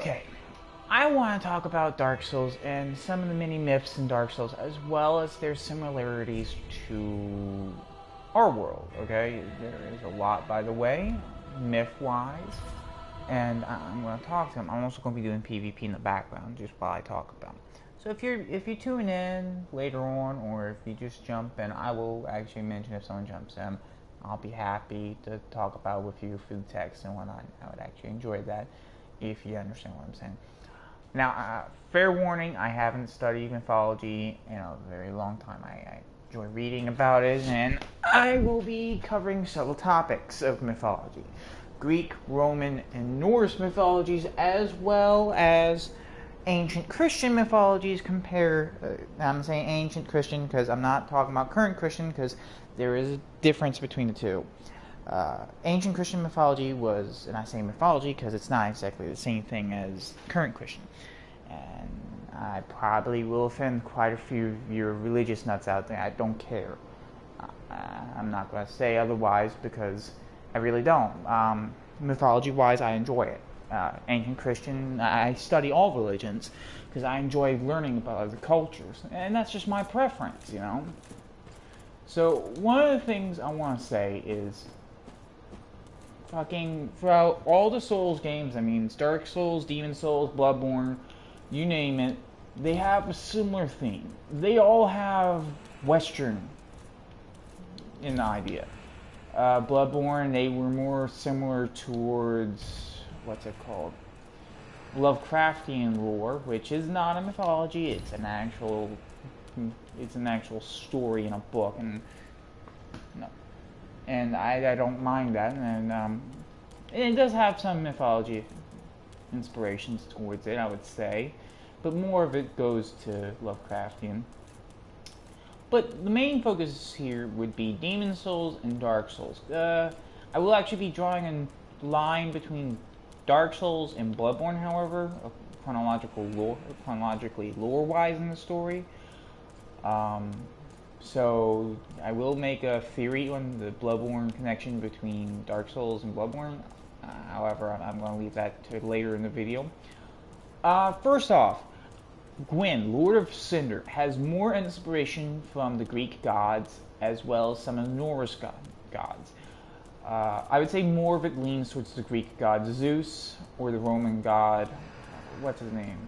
Okay, I want to talk about Dark Souls and some of the many myths in Dark Souls, as well as their similarities to our world. Okay, there is a lot, by the way, myth-wise, and I'm going to talk to them. I'm also going to be doing PvP in the background just while I talk about them. So if you tune in later on, or if you just jump in, I will actually mention if someone jumps in. I'll be happy to talk about with you through text and whatnot. I would actually enjoy that if you understand what I'm saying. Now, fair warning, I haven't studied mythology in a very long time. I enjoy reading about it, and I will be covering several topics of mythology. Greek, Roman, and Norse mythologies, as well as ancient Christian mythologies. I'm saying ancient Christian because I'm not talking about current Christian, because there is a difference between the two. Ancient Christian mythology was, and I say mythology because it's not exactly the same thing as current Christian. And I probably will offend quite a few of your religious nuts out there. I don't care. I'm not going to say otherwise because I really don't. Mythology-wise, I enjoy it. Ancient Christian, I study all religions because I enjoy learning about other cultures. And that's just my preference, you know. So one of the things I want to say is, throughout all the Souls games, I mean, Dark Souls, Demon Souls, Bloodborne, you name it, they have a similar theme. They all have Western in the idea. Bloodborne, they were more similar towards, what's it called? Lovecraftian lore, which is not a mythology, it's an actual story in a book, and I don't mind that, and it does have some mythology inspirations towards it, I would say, but more of it goes to Lovecraftian. But the main focus here would be Demon Souls and Dark Souls. I will actually be drawing a line between Dark Souls and Bloodborne, however, chronologically lore-wise in the story. So I will make a theory on the Bloodborne connection between Dark Souls and Bloodborne. However, I'm going to leave that to later in the video. First off, Gwyn, Lord of Cinder, has more inspiration from the Greek gods as well as some of the Norse gods. I would say more of it leans towards the Greek god Zeus, or the Roman god, what's his name?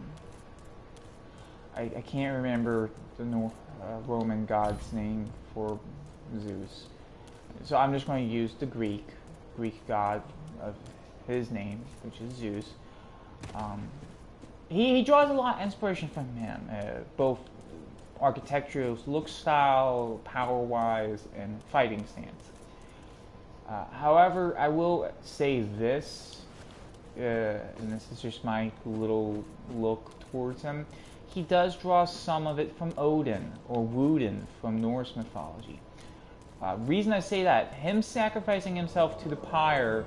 I can't remember the Roman god's name for Zeus. So I'm just going to use the Greek god of his name, which is Zeus. He draws a lot of inspiration from him, both architectural look style, power-wise, and fighting stance. However, I will say this, and this is just my little look towards him. He does draw some of it from Odin, or Woden, from Norse mythology. Reason I say that, him sacrificing himself to the pyre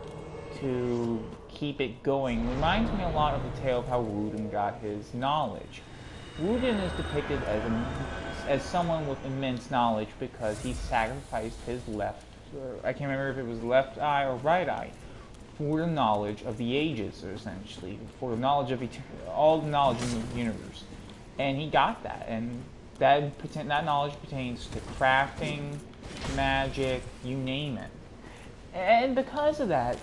to keep it going reminds me a lot of the tale of how Woden got his knowledge. Woden is depicted as someone with immense knowledge because he sacrificed his left, I can't remember if it was left eye or right eye, for the knowledge of the ages, essentially, for the knowledge of all the knowledge in the universe. And he got that, and that knowledge pertains to crafting, magic, you name it. And because of that,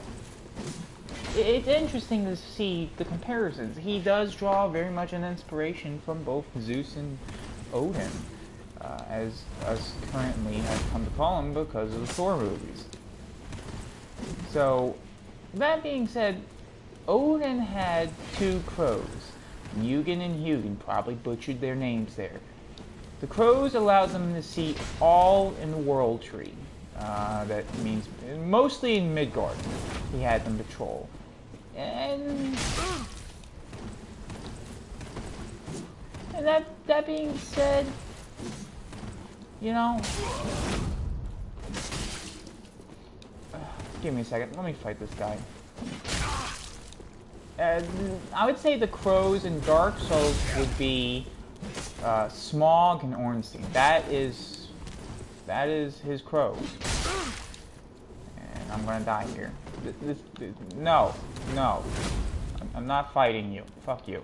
it's interesting to see the comparisons. He does draw very much an inspiration from both Zeus and Odin, as us currently have come to call him because of the Thor movies. So, that being said, Odin had two crows, Mugen and Hugin, probably butchered their names there. The crows allowed them to see all in the world tree. That means mostly in Midgard. He had them patrol. And that being said, you know, give me a second. Let me fight this guy. I would say the crows in Dark Souls would be Smaug and Ornstein. That is his crows. And I'm gonna die here. No. I'm not fighting you. Fuck you.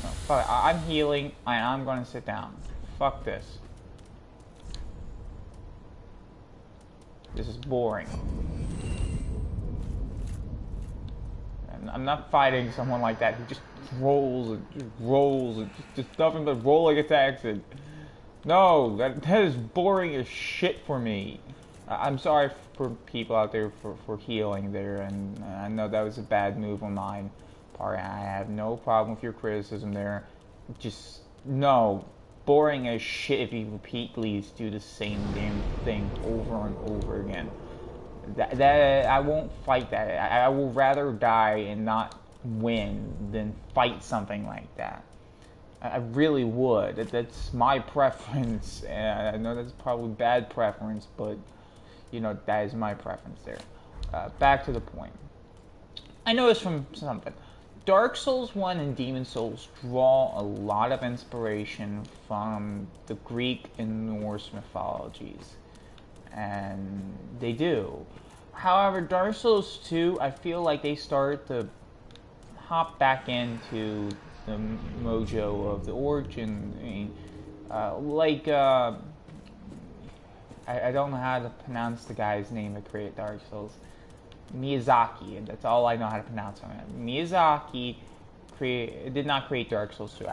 No, fuck, I'm healing, and I'm gonna sit down. Fuck this. This is boring. I'm not fighting someone like that who just rolls and just nothing but rolling attacks. And no, that is boring as shit for me. I'm sorry for people out there for healing there, and I know that was a bad move on mine part. I have no problem with your criticism there. Just, no, boring as shit if you repeatedly do the same damn thing over and over again. That I won't fight that. I will rather die and not win than fight something like that. I really would. That's my preference. And I know that's probably bad preference, but you know, that is my preference there. Back to the point. I noticed from something. Dark Souls 1 and Demon Souls draw a lot of inspiration from the Greek and Norse mythologies. And they do. However, Dark Souls 2, I feel like they start to hop back into the mojo of the origin. I don't know how to pronounce the guy's name that created Dark Souls. Miyazaki, and that's all I know how to pronounce him. Miyazaki did not create Dark Souls 2.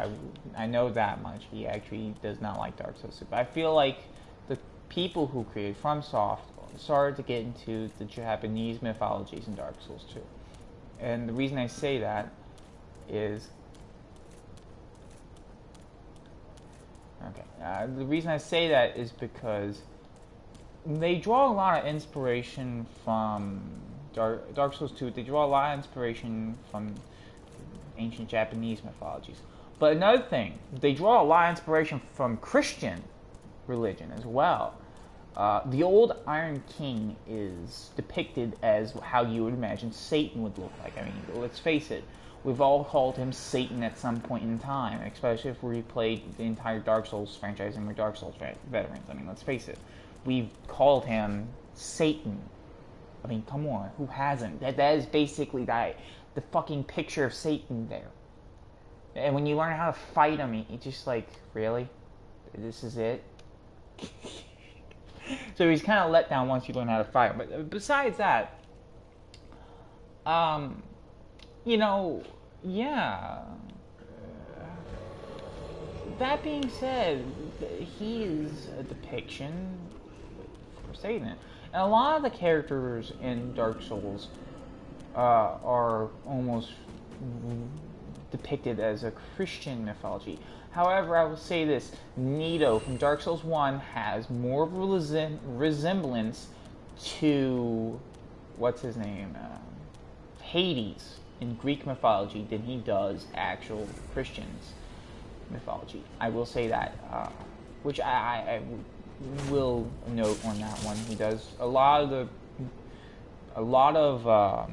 I know that much. He actually does not like Dark Souls 2. But I feel like the people who created FromSoft started to get into the Japanese mythologies in Dark Souls 2. And the reason I say that is... the reason I say that is because they draw a lot of inspiration from Dark Souls 2. They draw a lot of inspiration from ancient Japanese mythologies. But another thing, they draw a lot of inspiration from Christian religion as well. The old Iron King is depicted as how you would imagine Satan would look like. I mean, let's face it, we've all called him Satan at some point in time, especially if we played the entire Dark Souls franchise and we're Dark Souls veterans. I mean, let's face it, we've called him Satan. I mean, come on, who hasn't? That is basically the fucking picture of Satan there. And when you learn how to fight him, it's just like, really? This is it? So he's kind of let down once you learn how to fight him. But besides that, you know, yeah. That being said, he is a depiction for Satan. And a lot of the characters in Dark Souls are almost depicted as a Christian mythology. However, I will say this, Nito from Dark Souls 1 has more of a resemblance to, what's his name, Hades in Greek mythology than he does actual Christians mythology. I will say that, which I will note on that one. He does a lot of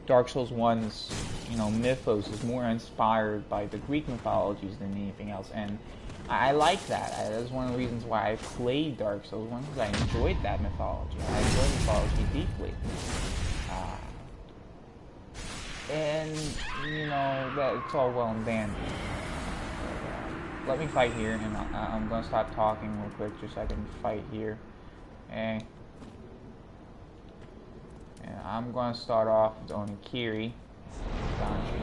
Dark Souls 1's, you know, mythos is more inspired by the Greek mythologies than anything else, and I like that. That's one of the reasons why I played Dark Souls 1, because I enjoyed that mythology. I enjoyed mythology deeply. And, you know, that's all well and dandy. Let me fight here, and I'm going to stop talking real quick just so I can fight here. And I'm going to start off with Onikiri. Danji.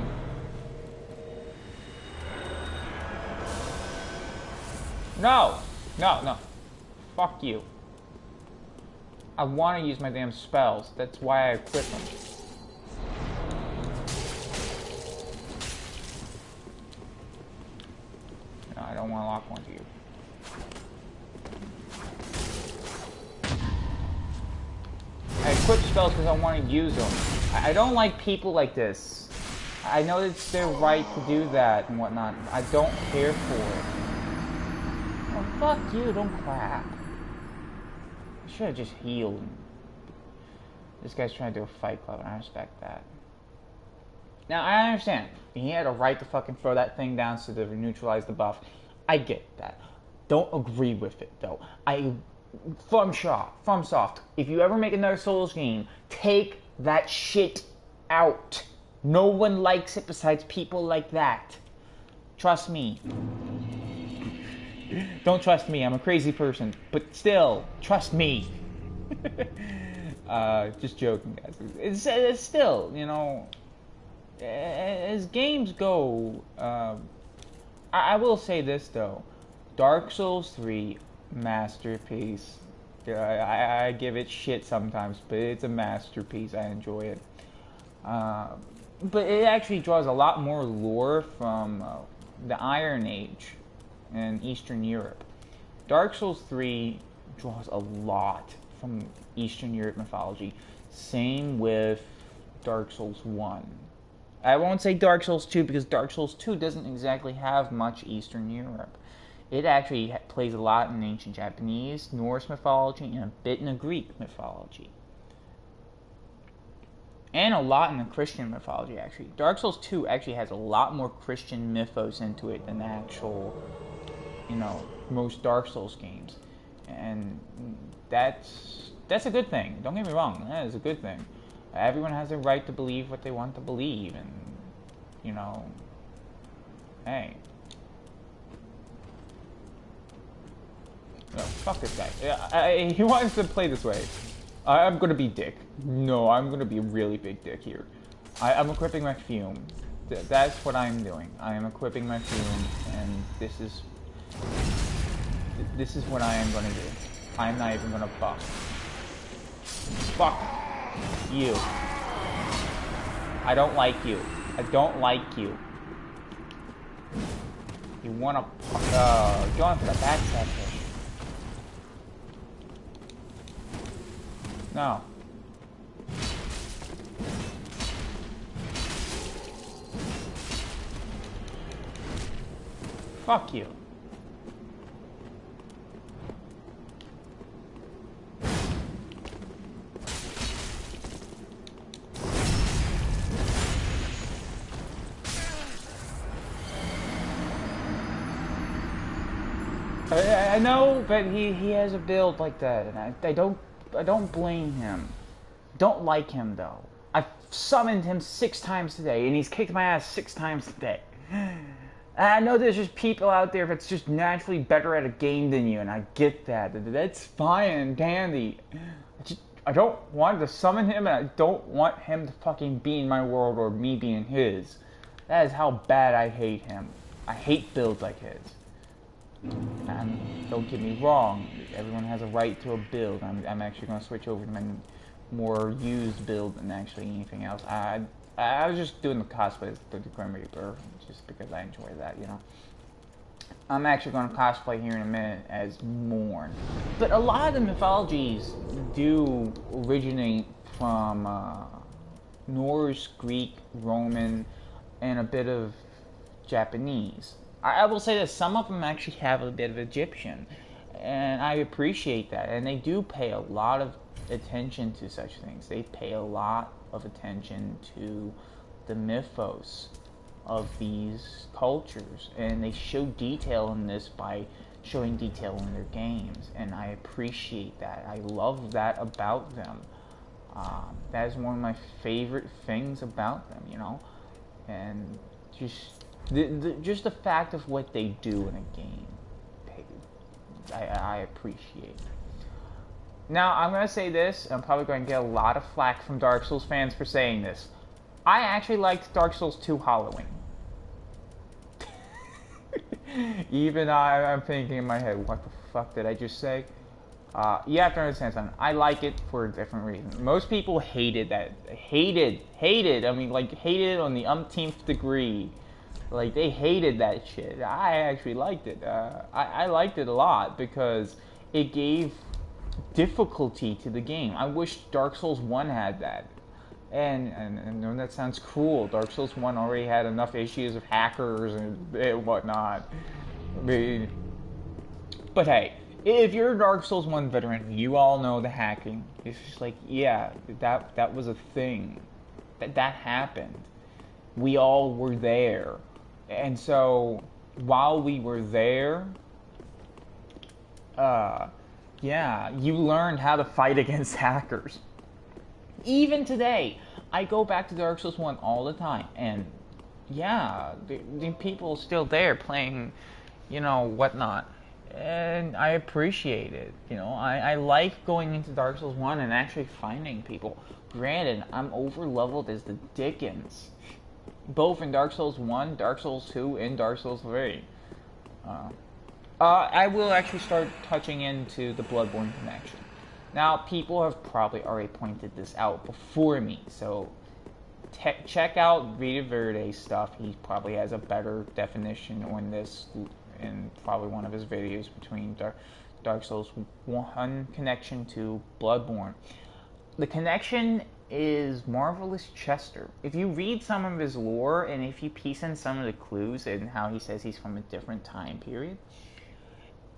No! No. Fuck you. I want to use my damn spells. That's why I equip them. No, I don't want to lock onto you. I equip spells because I want to use them. I don't like people like this. I know it's their right to do that and whatnot. I don't care for it. Oh, fuck you, don't clap. I should have just healed. This guy's trying to do a fight club, and I respect that. Now, I understand. He had a right to fucking throw that thing down so to neutralize the buff. I get that. Don't agree with it, though. FromSoft, if you ever make another Souls game, take that shit out. No one likes it besides people like that. Trust me. Don't trust me, I'm a crazy person. But still, trust me. Just joking, guys. It's still, you know, as games go, I will say this, though. Dark Souls 3, masterpiece. I give it shit sometimes, but it's a masterpiece. I enjoy it. But it actually draws a lot more lore from the Iron Age in Eastern Europe. Dark Souls 3 draws a lot from Eastern Europe mythology. Same with Dark Souls 1. I won't say Dark Souls 2 because Dark Souls 2 doesn't exactly have much Eastern Europe. It actually plays a lot in ancient Japanese, Norse mythology, and a bit in the Greek mythology. And a lot in the Christian mythology, actually. Dark Souls 2 actually has a lot more Christian mythos into it than the actual, you know, most Dark Souls games. And that's a good thing. Don't get me wrong, that is a good thing. Everyone has the right to believe what they want to believe, and, you know, hey. No, fuck this guy. He wants to play this way. I'm gonna be dick. No, I'm gonna be a really big dick here. I'm equipping my fume. That's what I'm doing. I am equipping my fume, and this is what I am gonna do. I'm not even gonna fuck. Fuck you. I don't like you. I don't like you. You wanna go on for the backstab fish. No. Fuck you. I know, but he has a build like that, and I don't blame him. Don't like him though. I've summoned him 6 times today, and he's kicked my ass 6 times today. I know there's just people out there that's just naturally better at a game than you, and I get that. That's fine and dandy. I don't want to summon him, and I don't want him to fucking be in my world or me be in his. That is how bad I hate him. I hate builds like his. And don't get me wrong, everyone has a right to a build. I'm actually going to switch over to my more used build than actually anything else. I was just doing the cosplay as the Grim Reaper, just because I enjoy that, you know. I'm actually going to cosplay here in a minute as Morn. But a lot of the mythologies do originate from Norse, Greek, Roman, and a bit of Japanese. I will say that some of them actually have a bit of Egyptian, and I appreciate that. And they do pay a lot of attention to such things. They pay a lot of attention to the mythos of these cultures, and they show detail in this by showing detail in their games, and I appreciate that. I love that about them. That is one of my favorite things about them, you know, and just the fact of what they do in a game, I appreciate. Now, I'm going to say this, I'm probably going to get a lot of flack from Dark Souls fans for saying this. I actually liked Dark Souls 2 Halloween. Even I'm thinking in my head, what the fuck did I just say? You have to understand something. I like it for a different reason. Most people hated that. Hated. I mean, like, hated on the umpteenth degree. Like, they hated that shit. I actually liked it. I liked it a lot because it gave difficulty to the game. I wish Dark Souls 1 had that. And I know that sounds cruel. Dark Souls 1 already had enough issues of hackers and whatnot. But hey, if you're a Dark Souls 1 veteran, you all know the hacking. It's just like, yeah, that was a thing. That happened. We all were there. And so, while we were there, yeah, you learned how to fight against hackers. Even today, I go back to Dark Souls 1 all the time, and yeah, the people still there playing, whatnot. And I appreciate it. I like going into Dark Souls 1 and actually finding people. Granted, I'm over leveled as the Dickens. Both in Dark Souls 1, Dark Souls 2, and Dark Souls 3. I will actually start touching into the Bloodborne connection. Now, people have probably already pointed this out before me, so check out Vita Verde's stuff. He probably has a better definition on this in probably one of his videos between Dark Souls 1 connection to Bloodborne. The connection is Marvelous Chester. If you read some of his lore and if you piece in some of the clues and how he says he's from a different time period,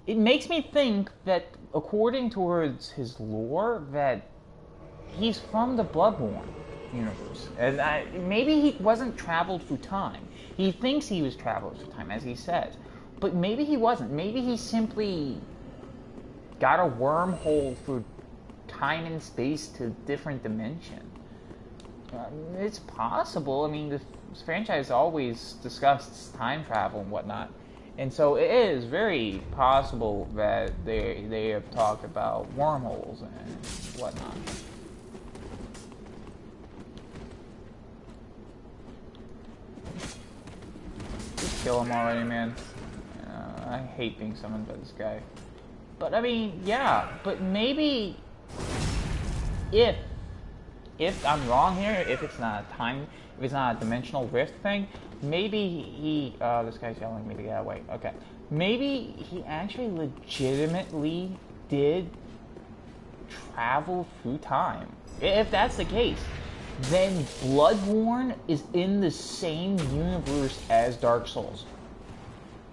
it makes me think that according towards his lore that he's from the Bloodborne universe. And maybe he wasn't traveled through time. He thinks he was traveled through time, as he says. But maybe he wasn't. Maybe he simply got a wormhole through time and space to different dimension. It's possible. I mean, this franchise always discussed time travel and whatnot. And so it is very possible that they have talked about wormholes and whatnot. Just kill him already, man. I hate being summoned by this guy. But I mean, yeah. But maybe if I'm wrong here, if it's not a dimensional rift thing, maybe he. This guy's yelling at me to get away. Okay. Maybe he actually legitimately did travel through time. If that's the case, then Bloodborne is in the same universe as Dark Souls.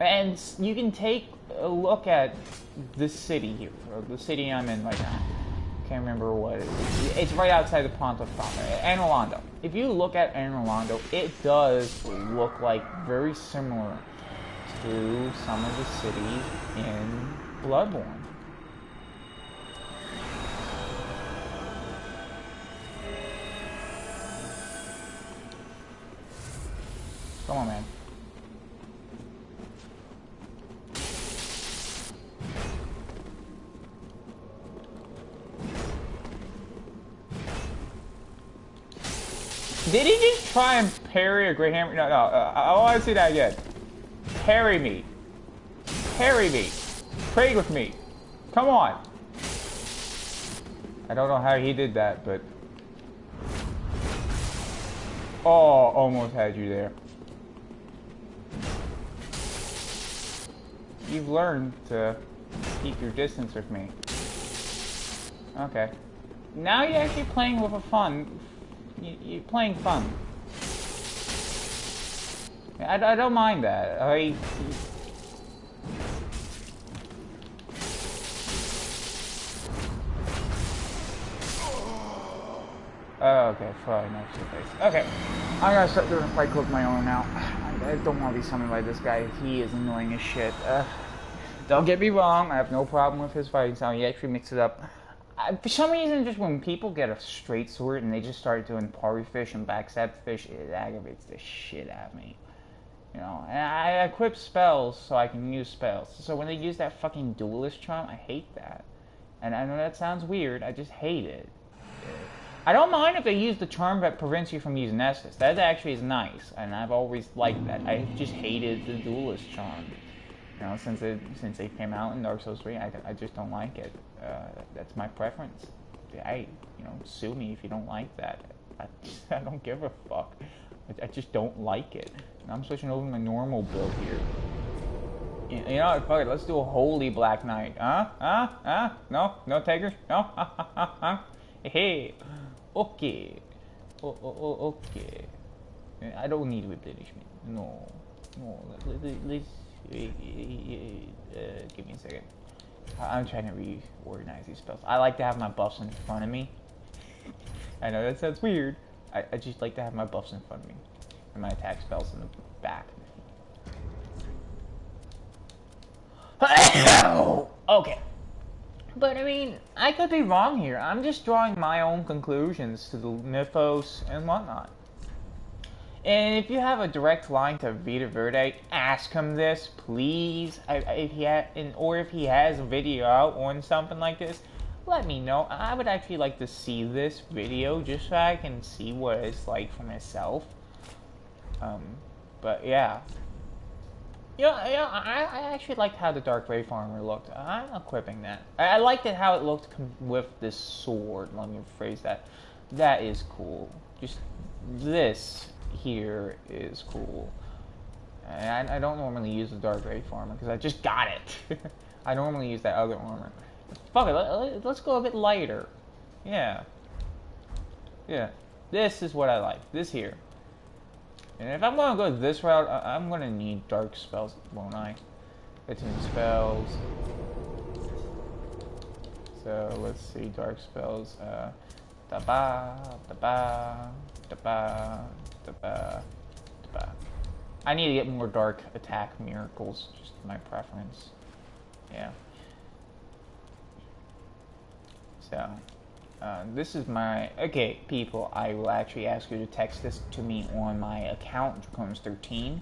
And you can take a look at this city here, or the city I'm in right now. Can't remember what it is. It's right outside the Pontefract, Anor Londo. If you look at Anor Londo, it does look like very similar to some of the cities in Bloodborne. Come on, man. Did he just try and parry a great hammer? No, I want to see that again. Parry me. Parry me. Trade with me. Come on. I don't know how he did that, but... Oh, almost had you there. You've learned to keep your distance with me. Okay. Now you're actually playing with a fun... You're playing fun. I don't mind that. Oh, okay, fine, next to your face. Okay, I'm gonna start doing a fight clip of my own now. I don't want to be summoned by this guy. He is annoying as shit. Don't get me wrong, I have no problem with his fighting style. He actually mixes it up. For some reason, just when people get a straight sword and they just start doing parry fish and backstab fish, it aggravates the shit out of me. And I equip spells so I can use spells. So when they use that fucking duelist charm, I hate that. And I know that sounds weird, I just hate it. I don't mind if they use the charm that prevents you from using Estus. That actually is nice, and I've always liked that. I just hated the duelist charm. Since they came out in Dark Souls 3, I just don't like it. That's my preference. Sue me if you don't like that. I don't give a fuck. I just don't like it. And I'm switching over to my normal build here. Fuck it, let's do a holy Black Knight. No takers? No? Hey. Okay. Okay. I don't need replenishment. No. Let's... give me a second. I'm trying to reorganize these spells. I like to have my buffs in front of me. I know that sounds weird. I just like to have my buffs in front of me. And my attack spells in the back. Okay. But I mean, I could be wrong here. I'm just drawing my own conclusions to the mythos and whatnot. And if you have a direct line to Vita Verde, ask him this, please. Or if he has a video out on something like this, let me know. I would actually like to see this video just so I can see what it's like for myself. But yeah. I actually liked how the Dark Ray Farmer looked. I'm equipping that. I liked it how it looked with this sword. Let me rephrase that. That is cool. Just this here is cool. And I don't normally use the Dark Ray Farmer because I just got it. I normally use that other armor. Fuck it, let's go a bit lighter. Yeah. Yeah. This is what I like. This here. And if I'm going to go this route, I'm going to need dark spells, won't I? 15 spells. So let's see, dark spells. Da-ba, da-ba, da-ba, da-ba, da-ba. I need to get more dark attack miracles, just my preference. Yeah. So... this is my... Okay, people, I will actually ask you to text this to me on my account, Draconis13.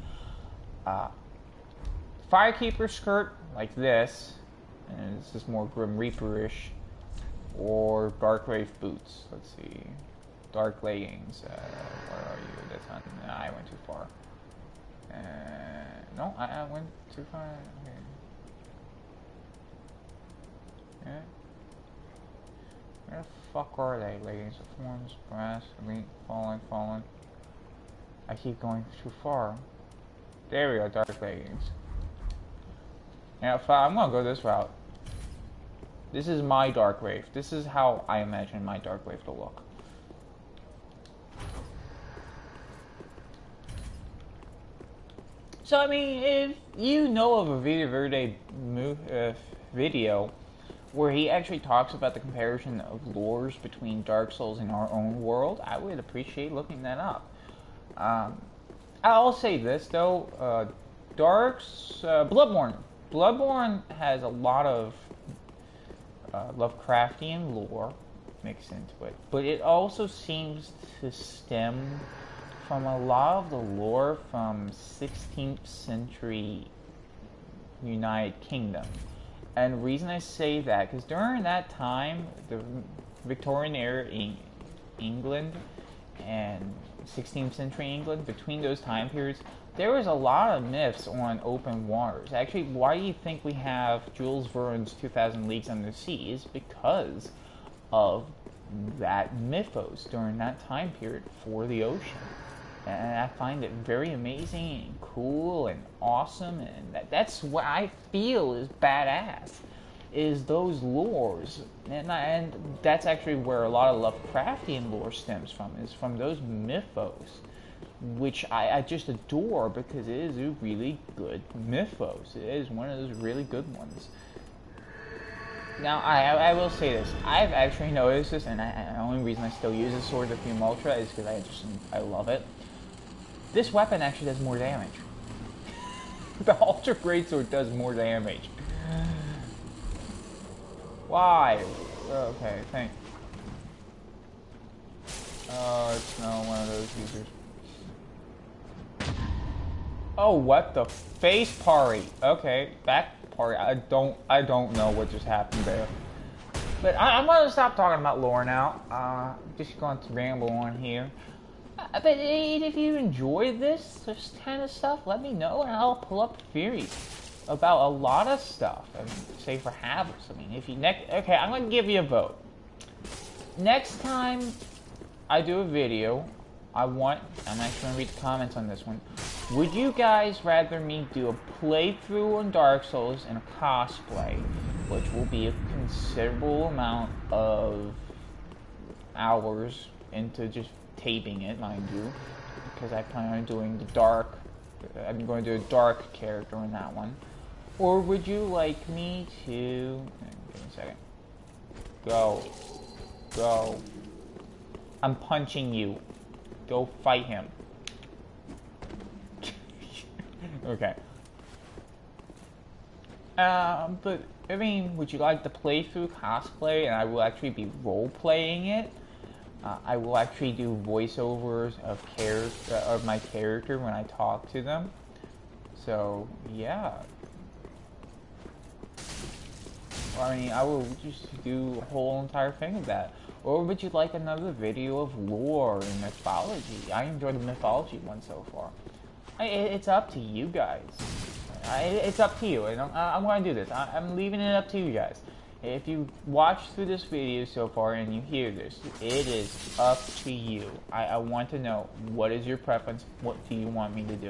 Firekeeper skirt, like this. And this is more Grim Reaper-ish. Or Dark Wraith boots. Let's see. Dark leggings. Where are you? That's not... No, I went too far. No, I went too far. Okay. Yeah. Where the fuck are they? Leggings, forms, brass, elite, fallen. I keep going too far. There we go, dark leggings. Now, I'm gonna go this route. This is my Dark Wraith. This is how I imagine my Dark Wraith to look. So, I mean, if you know of a Vita Verde video where he actually talks about the comparison of lores between Dark Souls and our own world, I would appreciate looking that up. I'll say this though, Bloodborne. Bloodborne has a lot of Lovecraftian lore mixed into it, but it also seems to stem from a lot of the lore from 16th century United Kingdom. And the reason I say that, because during that time, the Victorian era England and 16th century England, between those time periods, there was a lot of myths on open waters. Actually, why do you think we have Jules Verne's 2,000 Leagues Under the Sea is because of that mythos during that time period for the ocean. And I find it very amazing and cool and awesome, and that's what I feel is badass, is those lores. And that's actually where a lot of Lovecraftian lore stems from, is from those mythos, which I just adore because it is a really good mythos. It is one of those really good ones. Now, I will say this. I've actually noticed this, and the only reason I still use the Sword of Fume Ultra is because I love it. This weapon actually does more damage. The Ultra Greatsword does more damage. Why? Okay, thank. Oh, it's not one of those users. Oh, what the face parry? Okay, back parry. I don't know what just happened there. But I'm gonna stop talking about lore now. Just going to ramble on here. But if you enjoy this kind of stuff, let me know and I'll pull up theories about a lot of stuff. I mean, say for Havers. I mean, if you okay, I'm gonna give you a vote. Next time I do a video, I'm actually gonna read the comments on this one. Would you guys rather me do a playthrough on Dark Souls and a cosplay, which will be a considerable amount of hours into just taping it, mind you, because I plan on doing the dark. I'm going to do a dark character in that one. Or would you like me to... Give me a second. Go. I'm punching you. Go fight him. Okay. But I mean, would you like to play through cosplay, and I will actually be role playing it? I will actually do voiceovers of my character when I talk to them. So yeah. I mean, I will just do a whole entire thing of that. Or would you like another video of lore and mythology? I enjoyed the mythology one so far. It's up to you guys. It's up to you. I'm going to do this. I'm leaving it up to you guys. If you watch through this video so far and you hear this, it is up to you. I want to know, what is your preference? What do you want me to do?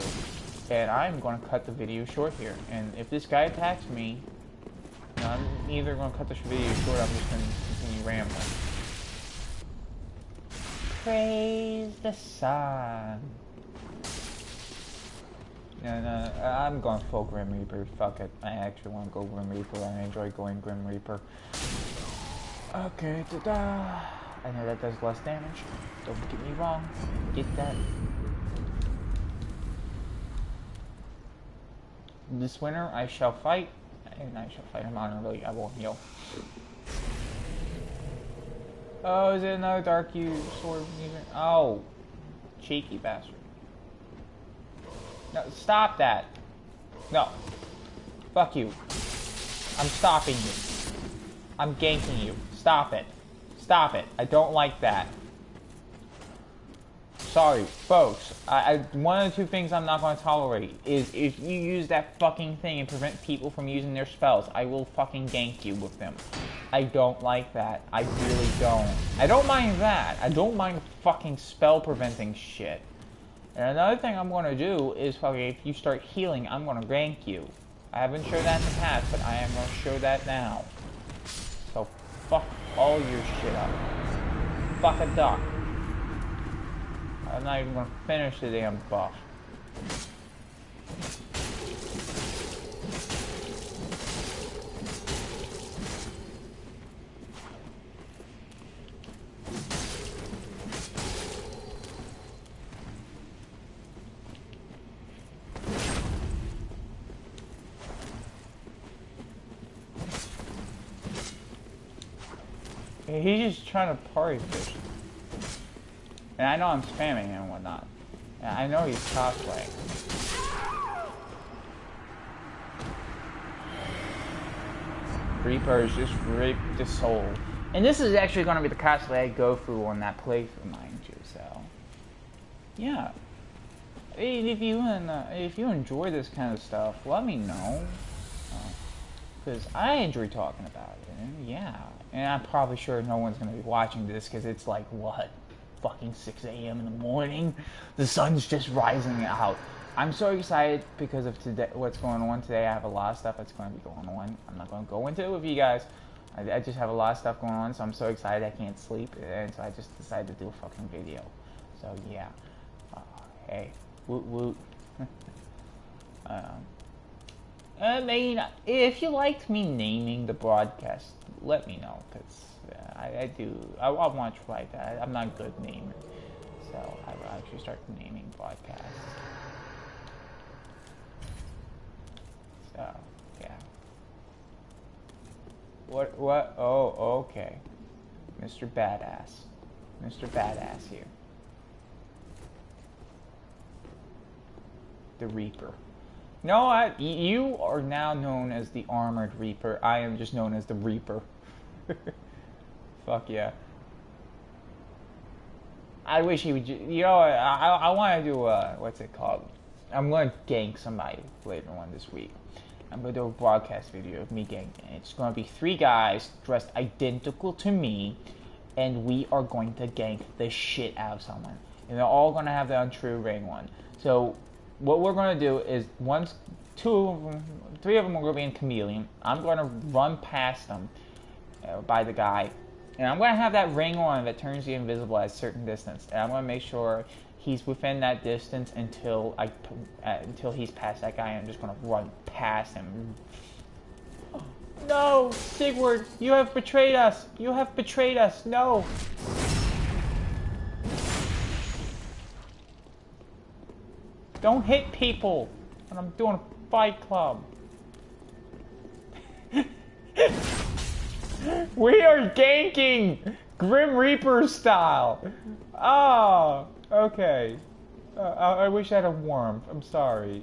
And I'm going to cut the video short here. And if this guy attacks me, I'm either going to cut this video short or I'm just going to continue rambling. Praise the sun. No, I'm going full Grim Reaper. Fuck it. I actually want to go Grim Reaper. I enjoy going Grim Reaper. Okay, ta-da. I know that does less damage. Don't get me wrong. Get that. This winter, I shall fight. And I shall fight him honorably. I won't heal. Oh, is it another Dark Sword user? Oh, cheeky bastard. No, stop that. No. Fuck you. I'm stopping you. I'm ganking you. Stop it. Stop it. I don't like that. Sorry, folks. One of the two things I'm not going to tolerate is if you use that fucking thing and prevent people from using their spells, I will fucking gank you with them. I don't like that. I really don't. I don't mind that. I don't mind fucking spell preventing shit. And another thing I'm going to do is fucking, if you start healing, I'm going to gank you. I haven't showed that in the past, but I am going to show that now. So fuck all your shit up. Fuck a duck. I'm not even going to finish the damn buff. He's just trying to party fish. And I know I'm spamming him and whatnot. And I know he's cosplaying. Reapers just ripped the soul. And this is actually going to be the cosplay I go through on that playthrough, mind you. So, yeah. If you enjoy this kind of stuff, let me know. Because I enjoy talking about it. And yeah. And I'm probably sure no one's going to be watching this because it's like, what? Fucking 6 a.m. in the morning. The sun's just rising out. I'm so excited because of today, what's going on today. I have a lot of stuff that's going to be going on. I'm not going to go into it with you guys. I just have a lot of stuff going on, so I'm so excited I can't sleep. And so I just decided to do a fucking video. So yeah. Hey. Woot woot. I mean, if you liked me naming the broadcast, let me know, because I want to try that. I'm not a good namer, so I will actually start naming broadcasts. So, yeah. What? Oh, okay. Mr. Badass. Mr. Badass here. The Reaper. No, you are now known as the Armored Reaper. I am just known as the Reaper. Fuck yeah. I wish he would, I want to do, what's it called? I'm going to gank somebody later on this week. I'm going to do a broadcast video of me ganking. It's going to be 3 guys dressed identical to me, and we are going to gank the shit out of someone. And they're all going to have the untrue ring one. So, what we're going to do is, 3 of them are going to be in Chameleon. I'm going to run past them by the guy. And I'm going to have that ring on that turns you invisible at a certain distance. And I'm going to make sure he's within that distance until he's past that guy. And I'm just going to run past him. No! Sigurd! You have betrayed us! You have betrayed us! No! Don't hit people when I'm doing a fight club. We are ganking Grim Reaper style. Oh, okay. I wish I had a warmth. I'm sorry.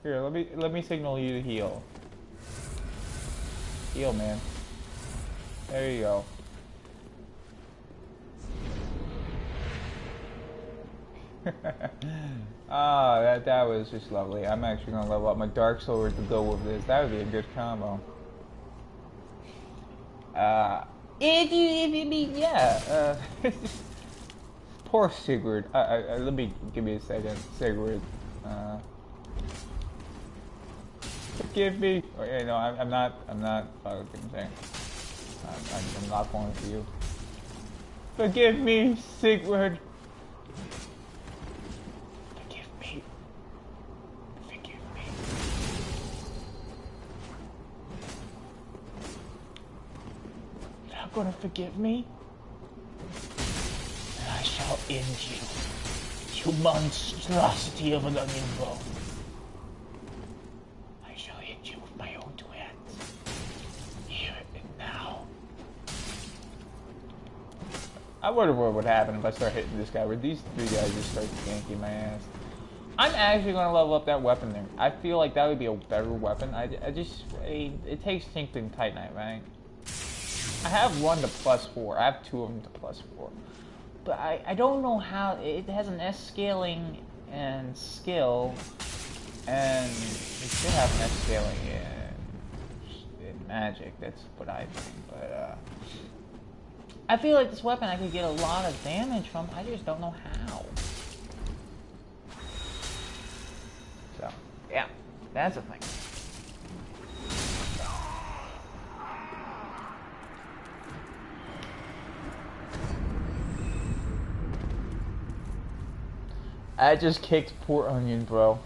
Here, let me signal you to heal. Heal, man. There you go. Ah, that was just lovely. I'm actually gonna level up my Dark Sword to go with this. That would be a good combo. If you mean, yeah. Poor Sigurd. Let me give me a second, Sigurd. Forgive me. Oh, yeah, no, I'm not fucking saying. I'm not going for you. Forgive me, Sigurd. Forgive me. Forgive me. You're not gonna forgive me? And I shall end you. You monstrosity of an onion bone. I shall end you with my own two hands. Here and now. I wonder what would happen if I start hitting this guy, where these three guys just start ganking my ass. I'm actually going to level up that weapon there. I feel like that would be a better weapon. It takes Tinkling Titanite, right? I have one to +4. I have two of them to +4. But I don't know how. It has an S scaling and skill, and it should have an S scaling in magic. That's what I think. But I feel like this weapon I could get a lot of damage from. I just don't know how. So yeah, that's a thing. I just kicked poor Onion, bro.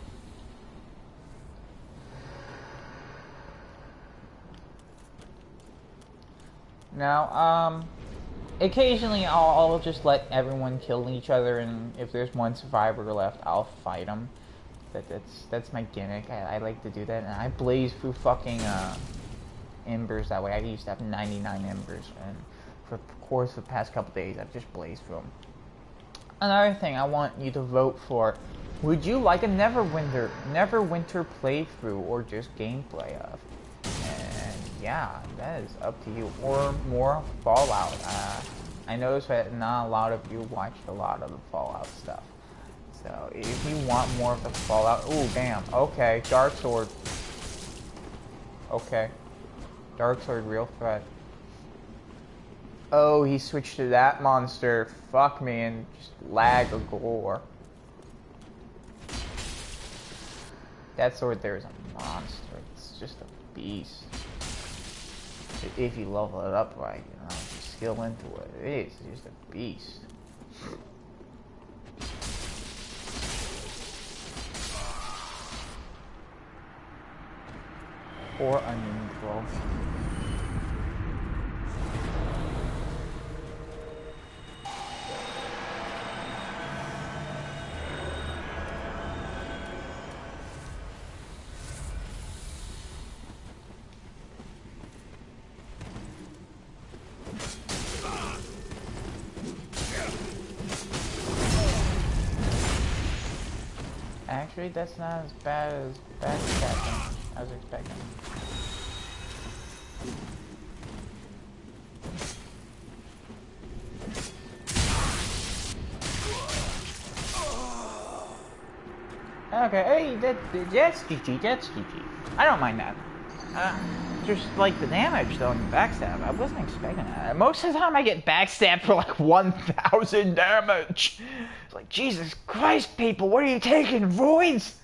Now, occasionally I'll just let everyone kill each other, and if there's one survivor left, I'll fight them. That's my gimmick. I like to do that, and I blaze through fucking embers that way. I used to have 99 embers, and for the course of the past couple days, I've just blazed through them. Another thing I want you to vote for: would you like a Neverwinter playthrough or just gameplay of? And yeah, that is up to you. Or more Fallout. I noticed that not a lot of you watched a lot of the Fallout stuff. So if you want more of the Fallout, ooh damn, okay, Dark Sword. Okay, Dark Sword, real threat. Oh, he switched to that monster. Fuck me, and just lag or gore. That sword there is a monster. It's just a beast. If you level it up right, you know, if you skill into it, it's just a beast. Or onion bro. Actually, that's not as bad as I was expecting. Okay, hey, that's GG, that's GG. I don't mind that. Just like the damage though in the backstab, I wasn't expecting that. Most of the time I get backstabbed for like 1,000 damage. It's like, Jesus Christ, people, what are you taking, voids?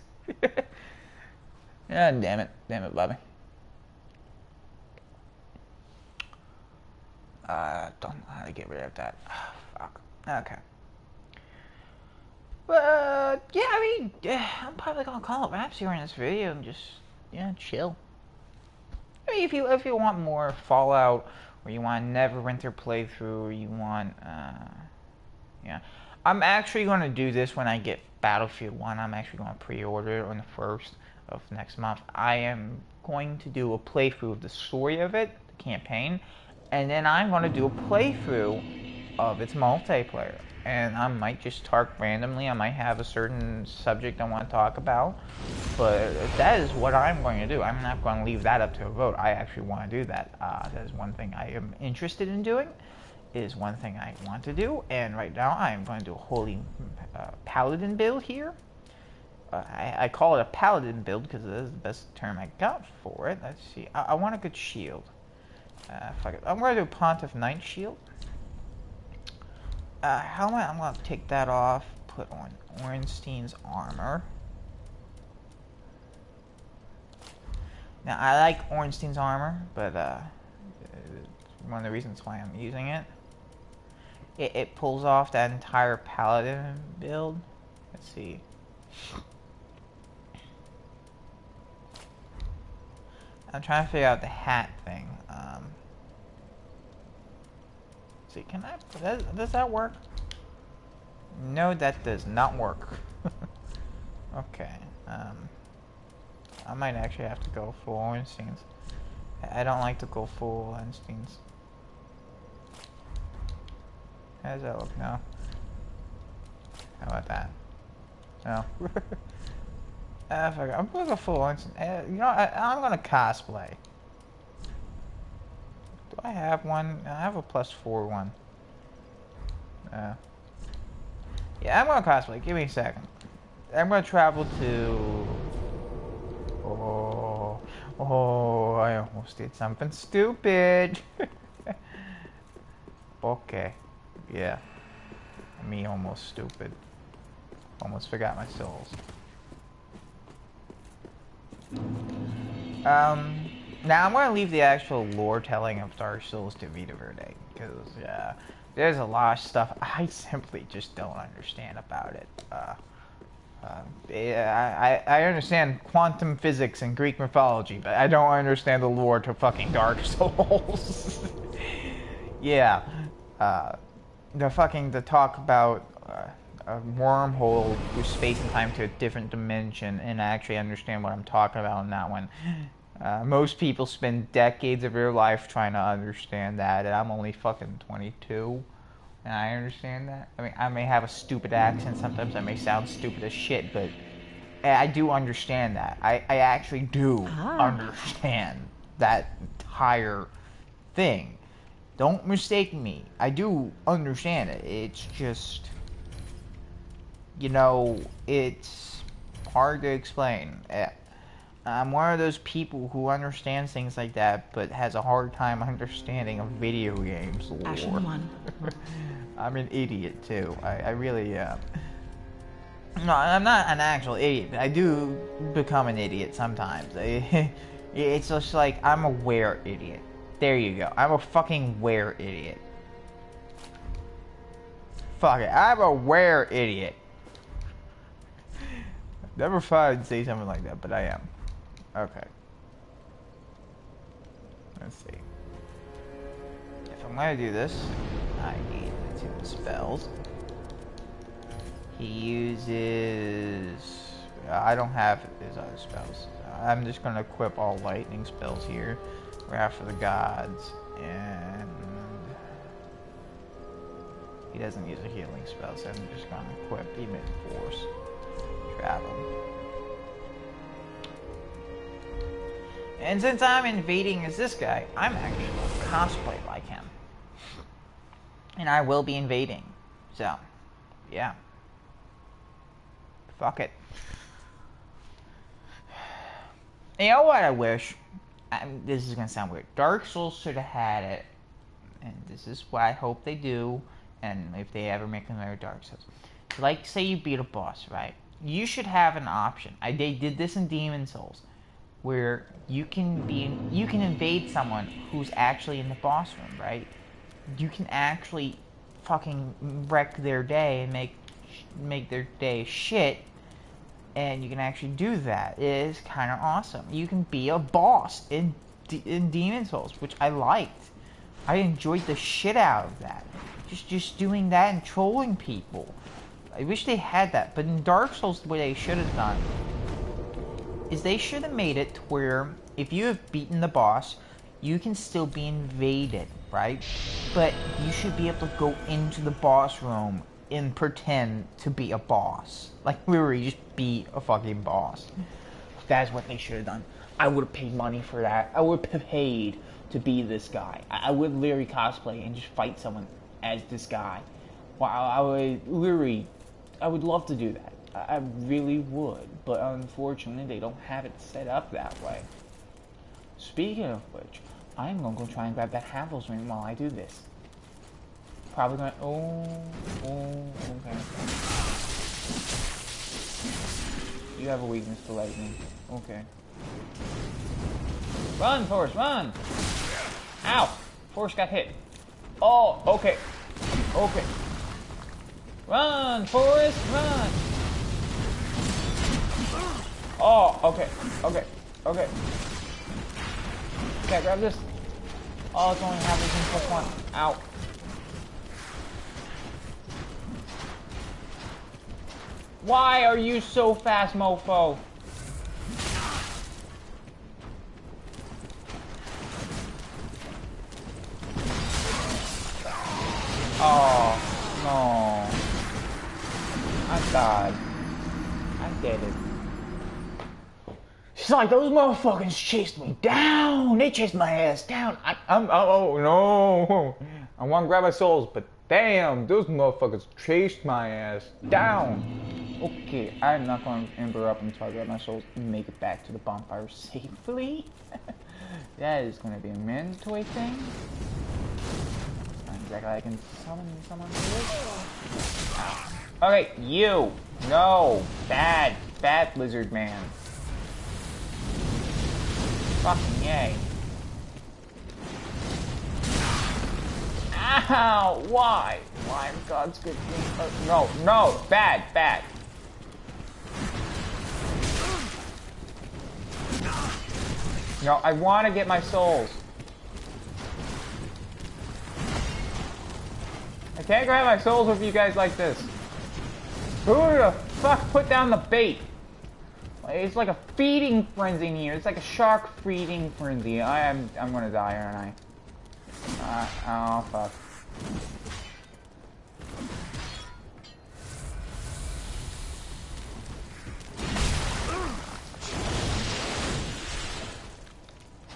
Yeah, damn it, Bobby. Don't know how to get rid of that. Oh, fuck. Okay. But yeah, I mean, I'm probably gonna call it wraps here in this video and just chill. I mean, if you want more Fallout, or you want a Neverwinter playthrough, or you want I'm actually gonna do this when I get Battlefield 1. I'm actually gonna pre-order it on the 1st of next month. I am going to do a playthrough of the story of it, the campaign, and then I'm going to do a playthrough of its multiplayer. And I might just talk randomly. I might have a certain subject I want to talk about. But that is what I'm going to do. I'm not going to leave that up to a vote. I actually want to do that. That is one thing I am interested in doing. Is one thing I want to do. And right now I am going to do a holy paladin build here. I call it a paladin build because it is the best term I got for it. Let's see. I want a good shield. Fuck it. I'm going to do a Pontiff Knight shield. Helmet, I'm going to take that off. Put on Ornstein's armor. Now, I like Ornstein's armor, but one of the reasons why I'm using it. It pulls off that entire paladin build. Let's see. I'm trying to figure out the hat thing. See, can I? Does that work? No, that does not work. Okay. I might actually have to go full Ornstein's. I don't like to go full Ornstein's. How does that look now? How about that? No. I'm gonna go full Ornstein. You know, I'm gonna cosplay. Do I have one? I have a +4 one. Yeah, I'm gonna cosplay. Give me a second. I'm gonna travel to... Oh, I almost did something stupid. Okay. Yeah. Me almost stupid. Almost forgot my souls. Now I'm going to leave the actual lore telling of Dark Souls to Vita Verde, because there's a lot of stuff I simply just don't understand about it. I understand quantum physics and Greek mythology, but I don't understand the lore to fucking Dark Souls. Yeah, to talk about a wormhole through space and time to a different dimension, and I actually understand what I'm talking about in that one. Most people spend decades of their life trying to understand that, and I'm only fucking 22, and I understand that. I mean, I may have a stupid accent sometimes, I may sound stupid as shit, but I do understand that. I actually do understand that entire thing. Don't mistake me. I do understand it. It's just, you know, it's hard to explain. I'm one of those people who understands things like that, but has a hard time understanding of video games lore. I'm an idiot too. I really am. No, I'm not an actual idiot, but I do become an idiot sometimes. It's just like, I'm a where idiot. There you go. I'm a fucking where idiot. Fuck it. I'm a where idiot. Never thought I'd say something like that, but I am. Okay. Let's see. If I'm gonna do this, I need to do spells. He uses... I don't have his other spells. I'm just gonna equip all lightning spells here. Wrath for the Gods, and... he doesn't use a healing spell, so I'm just gonna equip Emit Force. Travel. And since I'm invading as this guy, I'm actually cosplay like him. And I will be invading. So, yeah. Fuck it. You know what I wish? This is gonna sound weird. Dark Souls should have had it. And this is what I hope they do. And if they ever make another Dark Souls. Like, say you beat a boss, right? You should have an option. They did this in Demon Souls, where you can invade someone who's actually in the boss room, right? You can actually fucking wreck their day and make their day shit, and you can actually do that. It is kind of awesome. You can be a boss in Demon Souls, which I liked. I enjoyed the shit out of that. Just doing that and trolling people. I wish they had that, but in Dark Souls, what they should have done is they should have made it to where if you have beaten the boss, you can still be invaded. right? But you should be able to go into the boss room and pretend to be a boss. Like, literally, just be a fucking boss. That's what they should have done. I would have paid money for that. I would have paid to be this guy. I would literally cosplay and just fight someone as this guy. Wow, I would love to do that. I really would. But unfortunately, they don't have it set up that way. Speaking of which, I'm gonna go try and grab that Havel's ring while I do this. Probably gonna. Okay. You have a weakness to lightning. Okay. Run, Forrest, run! Ow! Forrest got hit. Oh, okay. Okay. Run, Forrest, run! Oh, okay. Okay. Okay. Okay, grab this. Oh, it's only half as plus one. Ow. Why are you so fast, mofo? Oh, no. I died. I did it. She's like, those motherfuckers chased me down. They chased my ass down. Oh, no. I want to grab my souls, but damn, those motherfuckers chased my ass down. Okay, I'm not going to ember up until I grab my souls and make it back to the bonfire safely. That is going to be a mandatory thing. Not exactly I can summon someone to this. Okay, you. No. Bad lizard man. Fucking yay. Ow! Why? Why God's good thing? No, bad. No, I want to get my souls. I can't grab my souls with you guys like this. Who the fuck put down the bait? It's like a feeding frenzy in here. It's like a shark feeding frenzy. I'm gonna die, aren't I? Oh fuck.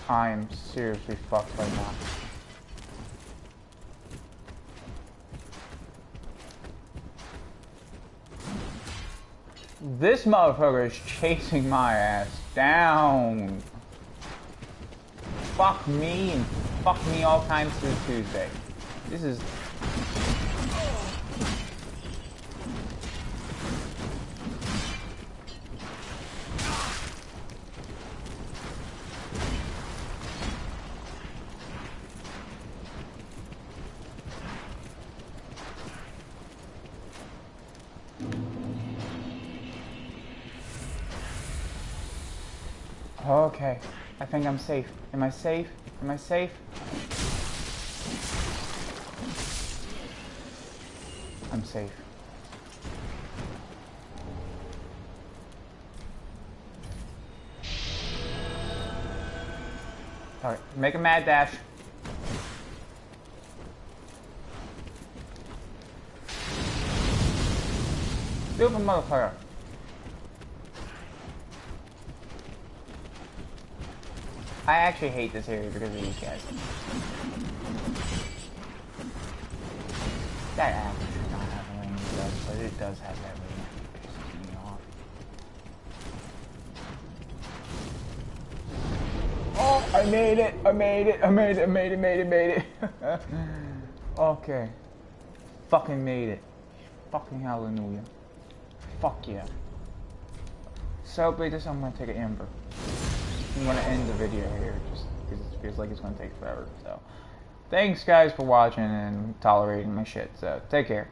I'm seriously fucked right now. This motherfucker is chasing my ass down. Fuck me and fuck me all times through Tuesday. This is... Okay, I think I'm safe. Am I safe? Am I safe? I'm safe. Alright, make a mad dash. Stupid motherfucker. I actually hate this area because of these guys. That actually should not have a range, but it does have that range. It pisses me off. Oh, I made it! I made it! I made it! I made it! Made it! Okay. Fucking made it. Fucking hallelujah. Fuck yeah. So, this I'm gonna take an ember. I'm going to end the video here just because it feels like it's going to take forever. So, thanks guys for watching and tolerating my shit. So, take care.